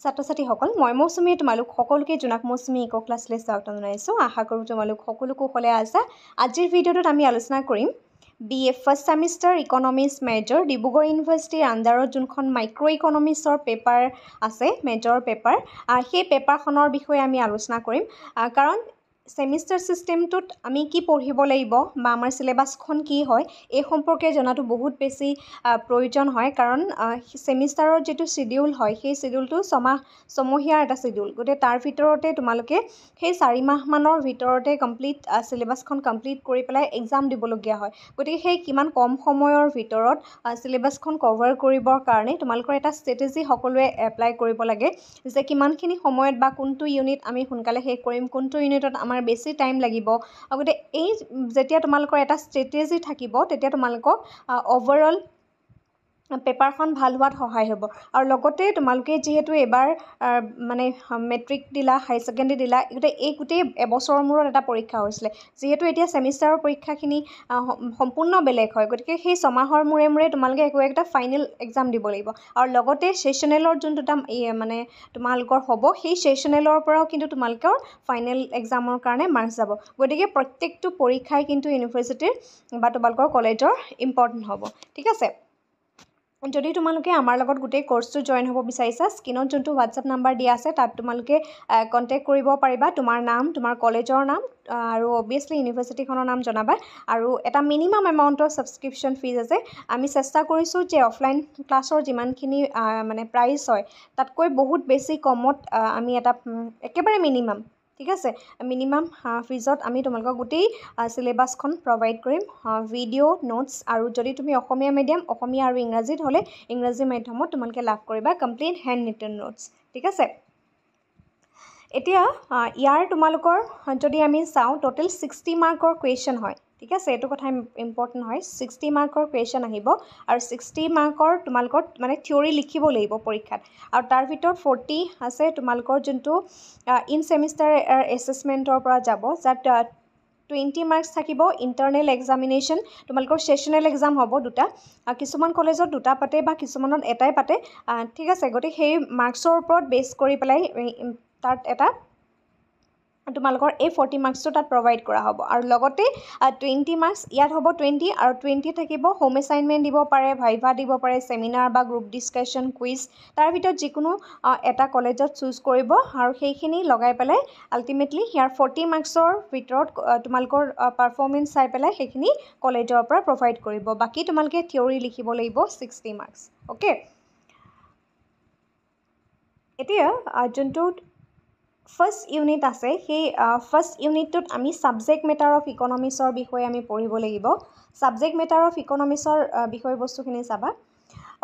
ছাত্ৰ-ছাত্ৰীসকল মই মৌচুমী তোমালোক সকলোকে জোনাক মৌচুমী ইক' ক্লাছলৈ স্বাগতম জনাইছোঁ। আশা কৰোঁ তোমালোক সকলো কুশলে আছা। আজিৰ ভিডিঅ'টোত আমি আলোচনা কৰিম BA first semester economics major Dibrugarh ইউনিভাৰ্চিটিৰ আণ্ডাৰত যোনখন মাইক্ৰ' ইকনমিক্সৰ পেপাৰ আছে মেজৰ পেপাৰ, সেই পেপাৰখনৰ বিষয়ে আমি আলোচনা কৰিম। কাৰণ ছেমিষ্টাৰ ছিষ্টেমটোত আমি কি পঢ়িব লাগিব বা আমাৰ চিলেবাছখন কি হয় এই সম্পৰ্কে জনাটো বহুত বেছি প্ৰয়োজন হয়। কাৰণ ছেমিষ্টাৰৰ যিটো চিডিউল হয় সেই চিডিউলটো ছমহীয়াৰ এটা চিডিউল। গতিকে তাৰ ভিতৰতে তোমালোকে সেই 4 মাহমানৰ ভিতৰতে চিলেবাছখন কমপ্লিট কৰি পেলাই এক্সাম দিবলগীয়া হয়। গতিকে সেই কিমান কম সময়ৰ ভিতৰত চিলেবাছখন কভাৰ কৰিবৰ কাৰণে তোমালোকৰ এটা ষ্ট্ৰেটেজি সকলোৱে এপ্লাই কৰিব লাগে যে কিমানখিনি সময়ত বা কোনটো ইউনিট আমি সোনকালে শেষ কৰিম, কোনটো ইউনিটত আমাৰ বেছি টাইম লাগিব। গতিকে এই যেতিয়া তোমালোকৰ এটা ষ্ট্ৰেটেজি থাকিব তেতিয়া তোমালোকক অভাৰঅল পেপাৰখন ভাল হোৱাত সহায় হ'ব। আৰু লগতে তোমালোকে যিহেতু এবাৰ মানে মেট্ৰিক দিলা, হাই ছেকেণ্ডেৰী দিলা, এই গোটেই এবছৰৰ মূৰত এটা পৰীক্ষা হৈছিলে। যিহেতু এতিয়া ছেমিষ্টাৰৰ পৰীক্ষাখিনি সম্পূৰ্ণ বেলেগ হয়, গতিকে সেই ছমাহৰ মূৰে মূৰে তোমালোকে একটা ফাইনেল এক্সাম দিব লাগিব। আৰু লগতে ছেশ্যনেলৰ যোনটো মানে তোমালোকৰ হ'ব সেই ছেশ্যনেলৰ পৰাও কিন্তু তোমালোকৰ ফাইনেল এক্সামৰ কাৰণে মাৰ্কছ যাব। গতিকে প্ৰত্যেকটো পৰীক্ষাই কিন্তু ইউনিভাৰ্চিটিৰ বা তোমালোকৰ কলেজৰ ইম্পৰ্টেণ্ট হ'ব। ঠিক আছে। যদি তোমালোকে আমাৰ লগত গোটেই কোৰ্চটো জইন হ'ব বিচাৰিছা, স্ক্ৰীনত যোনটো হোৱাটছআপ নাম্বাৰ দিয়া আছে তাত তোমালোকে কণ্টেক্ট কৰিব পাৰিবা। তোমাৰ নাম, তোমাৰ কলেজৰ নাম আৰু অবভিয়াছলি ইউনিভাৰ্চিটিখনৰ নাম জনাবা। আৰু এটা মিনিমাম এমাউণ্টৰ ছাবস্ক্ৰিপশ্যন ফিজ আছে। আমি চেষ্টা কৰিছোঁ যে অফলাইন ক্লাছৰ যিমানখিনি মানে প্ৰাইচ হয় তাতকৈ বহুত বেছি কমত আমি এটা একেবাৰে মিনিমাম, ঠিক আছে, মিনিমাম ফিজত আমি তোমালোকক গোটেই চিলেবাছখন প্ৰভাইড কৰিম, ভিডিঅ' নোটছ, আৰু যদি তুমি অসমীয়া মিডিয়াম, অসমীয়া আৰু ইংৰাজীত হ'লে ইংৰাজী মাধ্যমত তোমালোকে লাভ কৰিবা কমপ্লিট হেণ্ড ৰিটেন নোটছ। ঠিক আছে। এতিয়া ইয়াৰ তোমালোকৰ যদি আমি চাওঁ টোটেল 60 মাৰ্কৰ কুৱেশ্যন হয়। ঠিক আছে, এইটো কথা ইম্পৰ্টেণ্ট হয়। 60 মাৰ্কৰ কুৱেশ্যন আহিব আৰু 60 মাৰ্কৰ তোমালোকৰ মানে থিয়ৰী লিখিব লাগিব পৰীক্ষাত। আৰু তাৰ ভিতৰত 40 আছে তোমালোকৰ যোনটো ইন ছেমিষ্টাৰ এছেছমেণ্টৰ পৰা যাব, যাত 20 মাৰ্কছ থাকিব ইণ্টাৰনেল এক্সামিনেশ্যন। তোমালোকৰ ছেশ্যনেল এক্সাম হ'ব দুটা, কিছুমান কলেজত দুটা পাতে বা কিছুমানত এটাই পাতে। ঠিক আছে, গতিকে সেই মাৰ্কছৰ ওপৰত বেছ কৰি পেলাই তাত এটা তোমালোকৰ এই 40 মাৰ্কছটো তাত প্ৰভাইড কৰা হ'ব। আৰু লগতে 20 মাৰ্কছ ইয়াত হ'ব 20, আৰু 20 থাকিব হোম এছাইনমেণ্ট দিব পাৰে, ভাইভা দিব পাৰে, ছেমিনাৰ বা গ্ৰুপ ডিছকাশ্যন, কুইজ। তাৰ ভিতৰত যিকোনো এটা কলেজত চুজ কৰিব আৰু সেইখিনি লগাই পেলাই আল্টিমেটলি ইয়াৰ 40 মাৰ্কছৰ ভিতৰত তোমালোকৰ পাৰফৰ্মেঞ্চ চাই পেলাই সেইখিনি কলেজৰ পৰা প্ৰভাইড কৰিব। বাকী তোমালোকে থিয়ৰী লিখিব লাগিব 60 মাৰ্কছ। অ'কে। এতিয়া যোনটো ফাৰ্ষ্ট ইউনিট আছে সেই ফাৰ্ষ্ট ইউনিটটোত আমি ছাবজেক্ট মেটাৰ অফ ইকনমিক্সৰ বিষয়ে আমি পঢ়িব লাগিব। ছাবজেক্ট মেটাৰ অফ ইকনমিক্সৰ বিষয়বস্তুখিনি চাবা।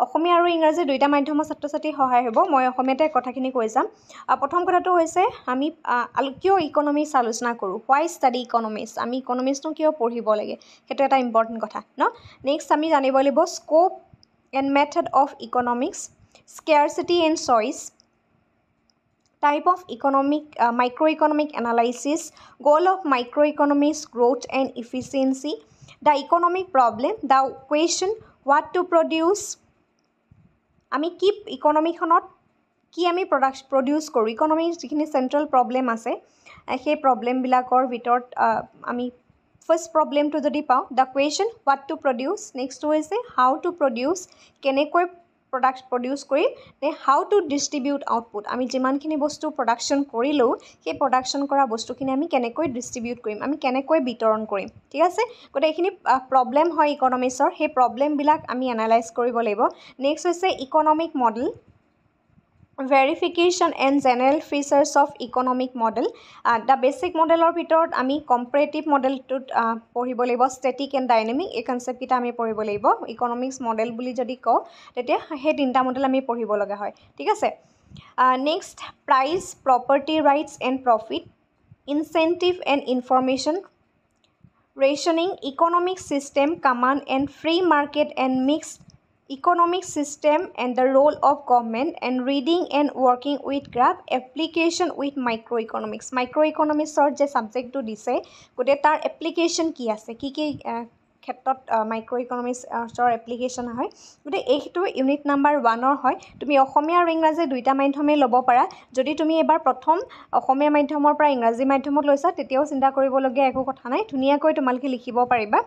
অসমীয়া আৰু ইংৰাজী দুইটা মাধ্যমৰ ছাত্ৰ ছাত্ৰীৰ সহায় হ'ব। মই অসমীয়াতে কথাখিনি কৈ যাম। প্ৰথম কথাটো হৈছে আমি কিয় ইকনমিক্স আলোচনা কৰোঁ, হোৱাই ষ্টাডি ইকনমিক্স, আমি ইকনমিক্সটো কিয় পঢ়িব লাগে, সেইটো এটা ইম্পৰ্টেণ্ট কথা ন। নেক্সট আমি জানিব লাগিব scope and method of economics, scarcity and choice, type of microeconomic analysis, goal of microeconomics, growth and efficiency, the economic problem, the question, what to produce, আমি কি ইকনমিখনত কি আমি প্ৰডিউচ কৰোঁ, ইকনমিৰ যিখিনি চেণ্ট্ৰেল প্ৰব্লেম আছে সেই প্ৰব্লেমবিলাকৰ ভিতৰত আমি ফাৰ্ষ্ট প্ৰব্লেমটো যদি পাওঁ, the question what to produce, নেক্সটটো হৈছে হাউ টু প্ৰডিউচ, কেনেকৈ প্ৰডিউচ কৰিম, হাউ টু ডিষ্ট্ৰিবিউট আউটপুট, আমি যিমানখিনি বস্তু প্ৰডাকশ্যন কৰিলেও সেই প্ৰডাকশ্যন কৰা বস্তুখিনি আমি কেনেকৈ ডিষ্ট্ৰিবিউট কৰিম, আমি কেনেকৈ বিতৰণ কৰিম। ঠিক আছে, গতিকে এইখিনি প্ৰব্লেম হয় ইকনমিক্সৰ, সেই প্ৰব্লেমবিলাক আমি এনালাইজ কৰিব লাগিব। নেক্সট হৈছে economic model, verification and general features of economic model. The basic মডেলৰ ভিতৰত আমি কম্পেৰেটিভ মডেলটোত পঢ়িব লাগিব, ষ্টেটিক এণ্ড ডাইনামিক, এই কনচেপ্টকেইটা আমি পঢ়িব লাগিব। ইকনমিক্স মডেল বুলি যদি কওঁ তেতিয়া সেই 3টা মডেল আমি পঢ়িব লগা হয়। ঠিক আছে। Next price, property rights and profit, incentive and information, rationing, economic system, command and free market and mixed economic system and the role of government, and reading and working with graph, application with microeconomics যে ছাবজেক্টটো দিছে গতিকে তাৰ application কি আছে, কি ক্ষেত্ৰত micro' ইকনমিক্সৰ application হয় গতিকে এইটো ইউনিট নাম্বাৰ 1 হয় তুমি অসমীয়া আৰু ইংৰাজী দুইটা মাধ্যমেই ল'ব পাৰা যদি তুমি এবাৰ প্ৰথম অসমীয়া মাধ্যমৰ পৰা ইংৰাজী মাধ্যমত লৈছা তেতিয়াও চিন্তা কৰিবলগীয়া একো কথা নাই ধুনীয়াকৈ তোমালোকে লিখিব পাৰিবা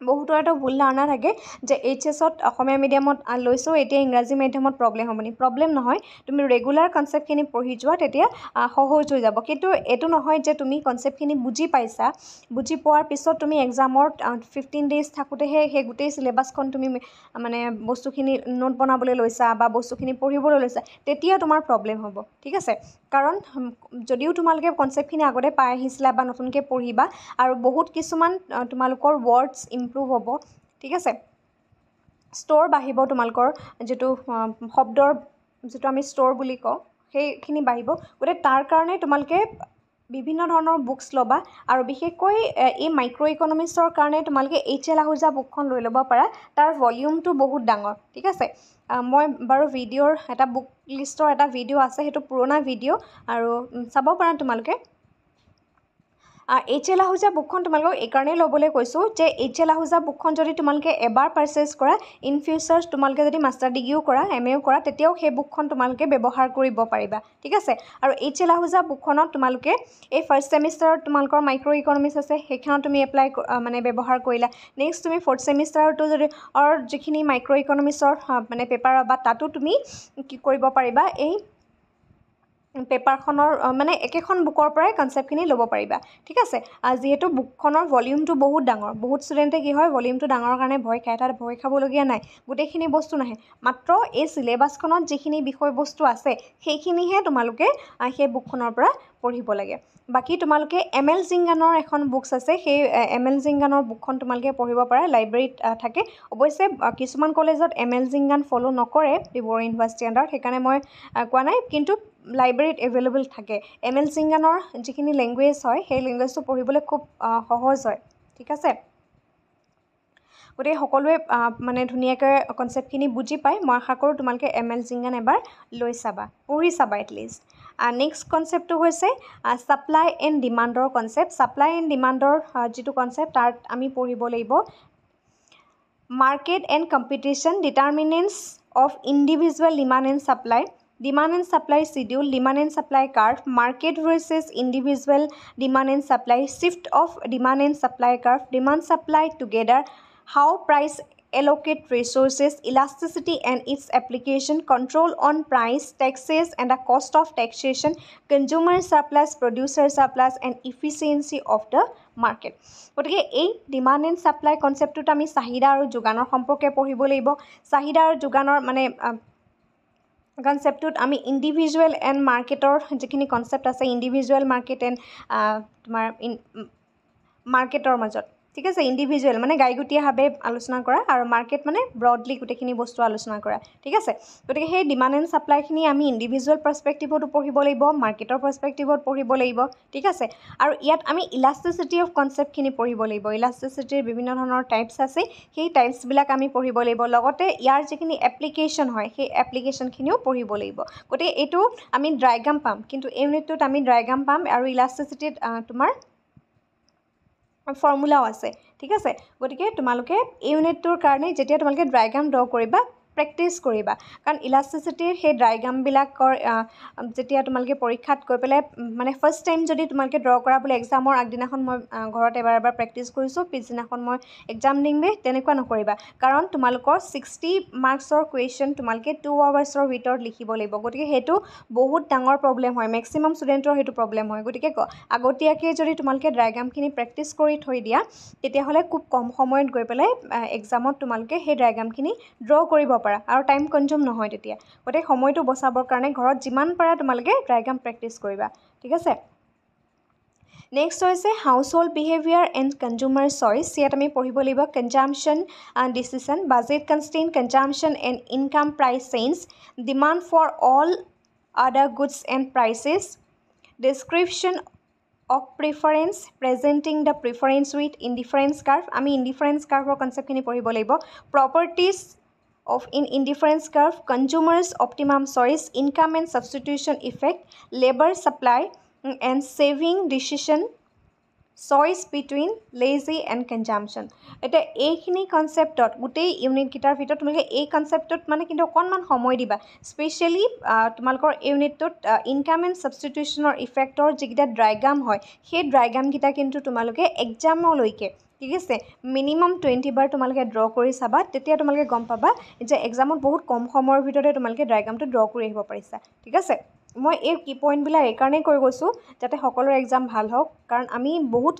বহুতৰ এটা ভুল ধাৰণা থাকে যে এইচএছত অসমীয়া মিডিয়ামত লৈছোঁ এতিয়া ইংৰাজী মাধ্যমত প্ৰব্লেম হ'ব নি প্ৰব্লেম নহয় তুমি ৰেগুলাৰ কনচেপ্টখিনি পঢ়ি যোৱা তেতিয়া সহজ হৈ যাব কিন্তু এইটো নহয় যে তুমি কনচেপ্টখিনি বুজি পাইছা বুজি পোৱাৰ পিছত তুমি এক্সামৰ 15 ডেইজ থাকোঁতেহে সেই গোটেই চিলেবাছখন তুমি মানে বস্তুখিনি নোট বনাবলৈ লৈছা বা বস্তুখিনি পঢ়িবলৈ লৈছা তেতিয়া তোমাৰ প্ৰব্লেম হ'ব ঠিক আছে কাৰণ যদিও তোমালোকে কনচেপ্টখিনি আগতে পাই আহিছিলা বা নতুনকৈ পঢ়িবা আৰু বহুত কিছুমান তোমালোকৰ ৱৰ্ডছ ইম্প্ৰুভ হ'ব ঠিক আছে ষ্ট'ৰ বাঢ়িব তোমালোকৰ যিটো শব্দৰ যিটো আমি ষ্ট'ৰ বুলি কওঁ সেইখিনি বাঢ়িব গতিকে তাৰ কাৰণে তোমালোকে বিভিন্ন ধৰণৰ বুকছ ল'বা আৰু বিশেষকৈ এই মাইক্ৰ' ইকনমিক্সৰ কাৰণে তোমালোকে এইচ.এল. আহুজা বুকখন লৈ ল'ব পাৰা তাৰ ভলিউমটো বহুত ডাঙৰ ঠিক আছে মই বাৰু ভিডিঅ'ৰ এটা বুক লিষ্টৰ এটা ভিডিঅ' আছে সেইটো পুৰণা ভিডিঅ' আৰু চাব পাৰা তোমালোকে এইচ.এল. আহুজা বুকখন তোমালোকক এইকাৰণেই ল'বলৈ কৈছোঁ যে এইচ.এল. আহুজা বুকখন যদি তোমালোকে এবাৰ পাৰচেছ কৰা ইন ফিউচাৰ তোমালোকে যদি মাষ্টাৰ ডিগ্ৰীও কৰা এম.এও কৰা তেতিয়াও সেই বুকখন তোমালোকে ব্যৱহাৰ কৰিব পাৰিবা ঠিক আছে আৰু এইচ.এল. আহুজা বুকখনত তোমালোকে এই ফাৰ্ষ্ট ছেমিষ্টাৰত তোমালোকৰ মাইক্ৰ' ইকনমিক্স আছে সেইখনত তুমি এপ্লাই মানে ব্যৱহাৰ কৰিলা নেক্সট তুমি ফ'ৰ্থ ছেমিষ্টাৰতো যদি যিখিনি মাইক্ৰ' ইকনমিক্সৰ মানে পেপাৰ বা তাতো তুমি কি কৰিব পাৰিবা এই পেপাৰখনৰ মানে একেখন বুকৰ পৰাই কনচেপ্টখিনি ল'ব পাৰিবা ঠিক আছে যিহেতু বুকখনৰ ভলিউমটো বহুত ডাঙৰ বহুত ষ্টুডেণ্টে কি হয় ভলিউমটো ডাঙৰ কাৰণে ভয় খায় তাত ভয় খাবলগীয়া নাই গোটেইখিনি বস্তু নাহে মাত্ৰ এই চিলেবাছখনত যিখিনি বিষয়বস্তু আছে সেইখিনিহে তোমালোকে সেই বুকখনৰ পৰা পঢ়িব লাগে বাকী তোমালোকে এম.এল. জিংগানৰ এখন বুকছ আছে সেই এম.এল. জিংগানৰ বুকখন তোমালোকে পঢ়িব পাৰা লাইব্ৰেৰীত থাকে অৱশ্যে কিছুমান কলেজত এম.এল. জিংগান ফ'ল' নকৰে ডিব্ৰুগড় ইউনিভাৰ্চিটি আণ্ডাৰত সেইকাৰণে মই কোৱা নাই কিন্তু লাইব্ৰেৰীত এভেইলেবল থাকে এম.এল. জিংগানৰ যিখিনি লেংগুৱেজ হয় সেই লেংগুৱেজটো পঢ়িবলৈ খুব সহজ হয় ঠিক আছে গতিকে সকলোৱে মানে ধুনীয়াকৈ কনচেপ্টখিনি বুজি পায় মই আশা কৰোঁ তোমালোকে এম.এল. জিংগান এবাৰ লৈ চাবা পঢ়ি চাবা এটলিষ্ট নেক্সট কনচেপ্টটো হৈছে ছাপ্লাই এণ্ড ডিমাণ্ডৰ কনচেপ্ট ছাপ্লাই এণ্ড ডিমাণ্ডৰ যিটো কনচেপ্ট তাত আমি পঢ়িব লাগিব market and competition determinants of individual demand and supply demand and supply schedule, demand and supply curve, market versus individual demand and supply, shift of demand and supply curve, demand supply together, how price allocate resources, elasticity and its application, control on price, taxes and the cost of taxation, consumer surplus, producer surplus and efficiency of the market. গতিকে এই demand and supply কনচেপ্টটোত আমি চাহিদা আৰু যোগানৰ সম্পৰ্কে পঢ়িব লাগিব চাহিদা আৰু যোগানৰ মানে কনচেপ্টটোত আমি ইণ্ডিভিজুৱেল এণ্ড মাৰ্কেটৰ যিখিনি কনচেপ্ট আছে ইণ্ডিভিজুৱেল মাৰ্কেট এণ্ড তোমাৰ মাৰ্কেটৰ মাজত ঠিক আছে ইণ্ডিভিজুৱেল মানে গাইগুটীয়াভাৱে আলোচনা কৰা আৰু মাৰ্কেট মানে ব্ৰডলি গোটেইখিনি বস্তু আলোচনা কৰা ঠিক আছে গতিকে সেই ডিমাণ্ড এণ্ড ছাপ্লাইখিনি আমি ইণ্ডিভিজুৱেল পাৰ্চপেক্টিভতো পঢ়িব লাগিব মাৰ্কেটৰ পাৰ্চপেক্টিভত পঢ়িব লাগিব ঠিক আছে আৰু ইয়াত আমি ইলাষ্টিচিটি অফ কনচেপ্টখিনি পঢ়িব লাগিব ইলাষ্টিচিটিৰ বিভিন্ন ধৰণৰ টাইপছ আছে সেই টাইপছবিলাক আমি পঢ়িব লাগিব লগতে ইয়াৰ যিখিনি এপ্লিকেশ্যন হয় সেই এপ্লিকেশ্যনখিনিও পঢ়িব লাগিব গতিকে এইটো আমি ডায়েগ্ৰাম পাম কিন্তু এই ইউনিটটোত আমি ডায়েগ্ৰাম পাম আৰু ইলাষ্টিচিটিত তোমাৰ ফৰ্মুলাও আছে ঠিক আছে গতিকে তোমালোকে এই ইউনিটটোৰ কাৰণে যেতিয়া তোমালোকে ডায়েগ্ৰাম ড্ৰ কৰিবা প্ৰেক্টিছ কৰিবা কাৰণ ইলাষ্টিচিটিৰ সেই ডায়েগ্ৰামবিলাকৰ যেতিয়া তোমালোকে পৰীক্ষাত গৈ পেলাই মানে ফাৰ্ষ্ট টাইম যদি তোমালোকে ড্ৰ কৰা বোলে এক্সামৰ আগদিনাখন মই ঘৰত এবাৰ প্ৰেক্টিছ কৰিছোঁ পিছদিনাখন মই এক্সাম দিমগৈ তেনেকুৱা নকৰিবা কাৰণ তোমালোকৰ 60 মাৰ্কছৰ কুৱেশ্যন তোমালোকে 2 আৱাৰ্ছৰ ভিতৰত লিখিব লাগিব গতিকে সেইটো বহুত ডাঙৰ প্ৰব্লেম হয় মেক্সিমাম ষ্টুডেণ্টৰ সেইটো প্ৰব্লেম হয় গতিকে আগতীয়াকৈ যদি তোমালোকে ডায়েগ্ৰামখিনি প্ৰেক্টিছ কৰি থৈ দিয়া তেতিয়াহ'লে খুব কম সময়ত গৈ পেলাই এক্সামত তোমালোকে সেই ডায়েগ্ৰামখিনি ড্ৰ কৰিব পাৰা আৰু টাইম কনজিউম নহয় তেতিয়া গতিকে সময়টো বচাবৰ কাৰণে ঘৰত যিমান পাৰা তোমালোকে ডায়েগ্ৰাম প্ৰেক্টিছ কৰিবা ঠিক আছে নেক্সট হৈছে household behaviour and consumer choice ইয়াত আমি পঢ়িব লাগিব consumption decision budget constraint consumption and income price change demand for all other goods and prices description of preference presenting the preference with indifference curve আমি indifference curve কনচেপ্টখিনি পঢ়িব লাগিব properties of indifference curve consumers optimum choice income and substitution effect labor supply and saving decision choice between leisure and consumption এতিয়া এইখিনি কনচেপ্টত গোটেই ইউনিটকেইটাৰ ভিতৰত তোমালোকে এই কনচেপ্টত মানে কিন্তু অকণমান সময় দিবা স্পেচিয়েলি তোমালোকৰ ইউনিটটোত ইনকাম এণ্ড ছাবষ্টিটিউশ্যনৰ ইফেক্টৰ যিকেইটা ডায়েগ্ৰাম হয় সেই ডায়েগ্ৰামকেইটা কিন্তু তোমালোকে এক্সামলৈকে ঠিক আছে মিনিমাম 20 বাৰ তোমালোকে ড্ৰ কৰি চাবা তেতিয়া তোমালোকে গম পাবা যে এক্সামত বহুত কম সময়ৰ ভিতৰতে তোমালোকে ডায়েগ্ৰামটো ড্ৰ কৰি আহিব পাৰিছা ঠিক আছে মই এই কি পইণ্টবিলাক এইকাৰণেই কৈ গৈছোঁ যাতে সকলোৰে এক্সাম ভাল হওক কাৰণ আমি বহুত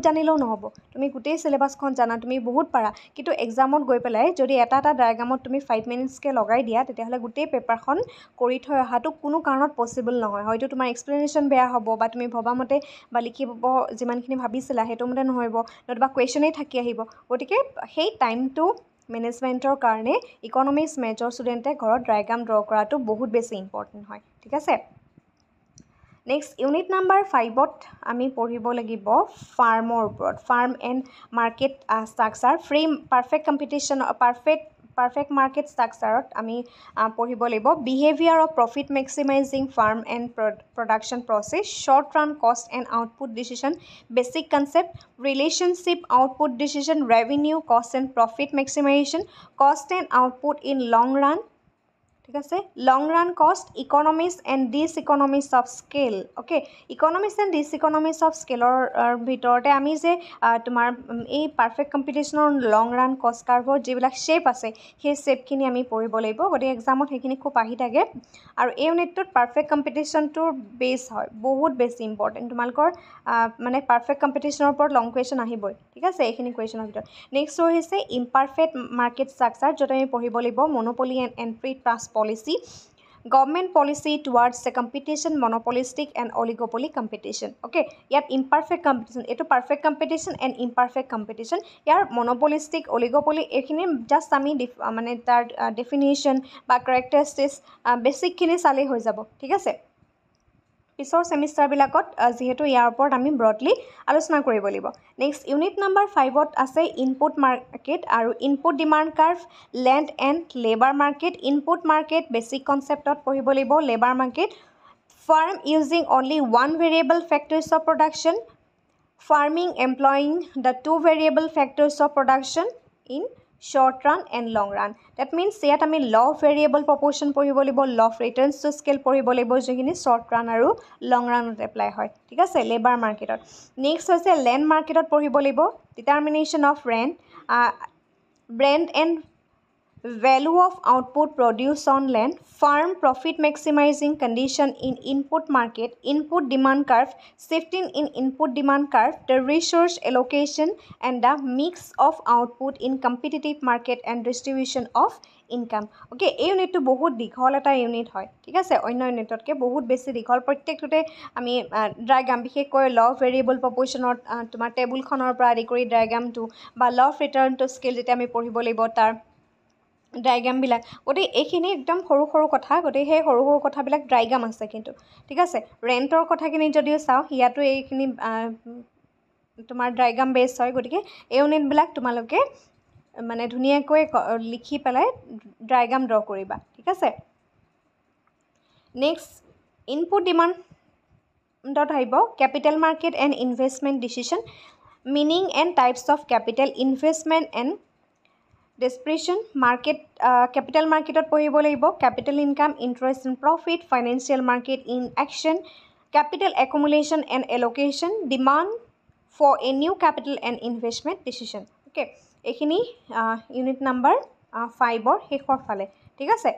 জানিলেও নহ'ব তুমি গোটেই চিলেবাছখন জানা তুমি বহুত পাৰা কিন্তু এক্সামত গৈ পেলাই যদি এটা ডায়েগ্ৰামত তুমি 5 মিনিটছকৈ লগাই দিয়া তেতিয়াহ'লে গোটেই পেপাৰখন কৰি থৈ অহাটো কোনো কাৰণত পচিবল নহয় হয়তো তোমাৰ এক্সপ্লেনেশ্যন বেয়া হ'ব বা তুমি ভবামতে বা লিখিব যিমানখিনি ভাবিছিলা সেইটো মতে নহ'ব নতুবা কুৱেশ্যনেই থাকি আহিব গতিকে সেই টাইমটো মেনেজমেণ্টৰ কাৰণে ইকনমিক্স মেজৰ ষ্টুডেণ্টে ঘৰত ডায়েগ্ৰাম ড্ৰ কৰাটো বহুত বেছি ইম্পৰ্টেণ্ট হয় ঠিক আছে নেক্সট ইউনিট নাম্বাৰ 5ত আমি পঢ়িব লাগিব ফাৰ্মৰ ওপৰত firm and market structure perfect মাৰ্কেট ষ্ট্ৰাকচাৰত আমি পঢ়িব লাগিব behaviour of profit maximising firm and production process short run cost and output decision basic concept relationship output decision revenue cost and profit maximisation cost and output in long run ঠিক আছে long run cost economics and diseconomics of scale okay economics and diseconomics of স্কেলৰ ভিতৰতে আমি যে তোমাৰ এই perfect কম্পিটিশ্যনৰ লং run কষ্ট কাৰ্ভৰ যিবিলাক শ্বেপ আছে সেই শ্বেপখিনি আমি পঢ়িব লাগিব গতিকে এক্সামত সেইখিনি খুব আহি থাকে আৰু এই ইউনিটটোত পাৰফেক্ট কম্পিটিশ্যনটোৰ বেছ হয় বহুত বেছি ইম্পৰ্টেণ্ট তোমালোকৰ মানে পাৰফেক্ট কম্পিটিশ্যনৰ ওপৰত লং কুৱেশ্যন আহিবই ঠিক আছে এইখিনি কুৱেশ্যনৰ ভিতৰত নেক্সট হৈছে ইমপাৰফেক্ট মাৰ্কেট ষ্ট্ৰাকচাৰ য'ত আমি পঢ়িব লাগিব monopoly and entry trust policy government policy towards the competition monopolistic and oligopoly competition okay yet imperfect competition eto perfect competition and imperfect competition yar monopolistic oligopoly ekhini just ami mane tar definition ba characteristics basic khini sale hoi jabo thik ase পিছৰ সেমিষ্টাৰবিলাকত যেহেতু ইয়াৰ ওপৰত আমি broadly আলোচনা কৰিব লাগিব next unit number 5ত আছে input market আৰু input demand curve land and labour market input market basic কনচেপ্টত পঢ়িব লাগিব labour market firm using only one variable factors of production farming employing the two variable factors of production in short run and long run that means ইয়াত আমি law of variable proportion পঢ়িব লাগিব law of returns to scale পঢ়িব লাগিব যিখিনি short run আৰু long run ত apply হয় ঠিক আছে লেবাৰ মাৰ্কেটত নেক্সট হৈছে লেণ্ড মাৰ্কেটত পঢ়িব লাগিব determination of rent brand and value of output produced on land farm profit maximizing condition in input market input demand curve shifting in input demand curve the resource allocation and the mix of output in competitive market and distribution of income okay এই ইউনিটটো বহুত দীঘল এটা unit হয় ঠিক আছে অন্য ইউনিটতকৈ বহুত বেছি দীঘল প্ৰত্যেকটোতে আমি ডায়েগ্ৰাম বিশেষকৈ ল অফ ভেৰিয়েবল প্ৰপ'ৰ্শ্যনত তোমাৰ টেবুলখনৰ পৰা আদি কৰি ডায়েগ্ৰামটো বা law of return to scale যেতিয়া আমি পঢ়িব লাগিব তাৰ ডায়েগ্ৰামবিলাক গতিকে এইখিনি একদম সৰু সৰু কথা গতিকে সেই সৰু সৰু কথাবিলাক ডায়েগ্ৰাম আছে কিন্তু ঠিক আছে ৰেণ্টৰ কথাখিনি যদিও চাওঁ ইয়াতো এইখিনি তোমাৰ ডায়েগ্ৰাম বেছ হয় গতিকে এই ইউনিটবিলাক তোমালোকে মানে ধুনীয়াকৈ লিখি পেলাই ডায়েগ্ৰাম ড্ৰ কৰিবা ঠিক আছে নেক্সট ইনপুট ডিমাণ্ডত আহিব capital market and investment decision meaning and types of capital investment and depreciation market capital মাৰ্কেটত পঢ়িব লাগিব capital income interest and profit financial market in action capital accumulation and allocation demand for a new capital and investment decision okay এইখিনি unit number 5ৰ শেষৰ ফালে ঠিক আছে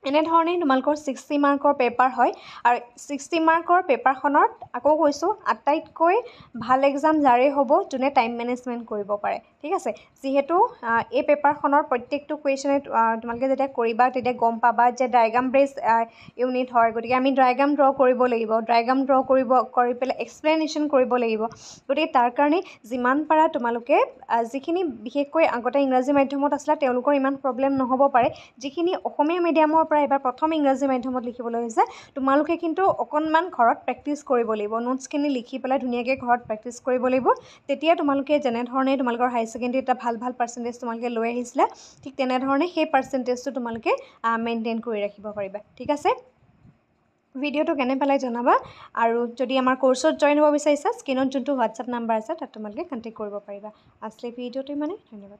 এনেধৰণেই তোমালোকৰ 60 মাৰ্কৰ পেপাৰ হয় আৰু 60 মাৰ্কৰ পেপাৰখনত আকৌ কৈছোঁ আটাইতকৈ ভাল এক্সাম যাৰে হ'ব যোনে টাইম মেনেজমেণ্ট কৰিব পাৰে ঠিক আছে যিহেতু এই পেপাৰখনৰ প্ৰত্যেকটো কুৱেশ্যনে তোমালোকে যেতিয়া কৰিবা তেতিয়া গম পাবা যে ডায়েগ্ৰাম বেছ ইউনিট হয় গতিকে আমি ডায়েগ্ৰাম ড্ৰ কৰিব লাগিব ডায়েগ্ৰাম ড্ৰ কৰি পেলাই এক্সপ্লেনেশ্যন কৰিব লাগিব গতিকে তাৰ কাৰণে যিমান পাৰা তোমালোকে যিখিনি বিশেষকৈ আগতে ইংৰাজী মাধ্যমত আছিলে তেওঁলোকৰ ইমান প্ৰব্লেম নহ'ব পাৰে যিখিনি অসমীয়া মিডিয়ামৰ পৰা এবাৰ প্ৰথম ইংৰাজী মাধ্যমত লিখিবলৈ হৈছে তোমালোকে কিন্তু অকণমান ঘৰত প্ৰেক্টিছ কৰিব লাগিব নোটছখিনি লিখি পেলাই ধুনীয়াকৈ ঘৰত প্ৰেক্টিছ কৰিব লাগিব তেতিয়া তোমালোকে যেনেধৰণে তোমালোকৰ হাই ছেকেণ্ডেৰীত এটা ভাল পাৰ্চেণ্টেজ তোমালোকে লৈ আহিছিলা ঠিক তেনেধৰণে সেই পাৰ্চেণ্টেজটো তোমালোকে মেইনটেইন কৰি ৰাখিব পাৰিবা ঠিক আছে ভিডিঅ'টো কেনে পালে জনাবা আৰু যদি আমাৰ কোৰ্চত জইন হ'ব বিচাৰিছা স্ক্ৰীনত যোনটো হোৱাটছআপ নাম্বাৰ আছে তাত তোমালোকে কণ্টেক্ট কৰিব পাৰিবা। আজকে ভিডিঅ'টো মানে ধন্যবাদ।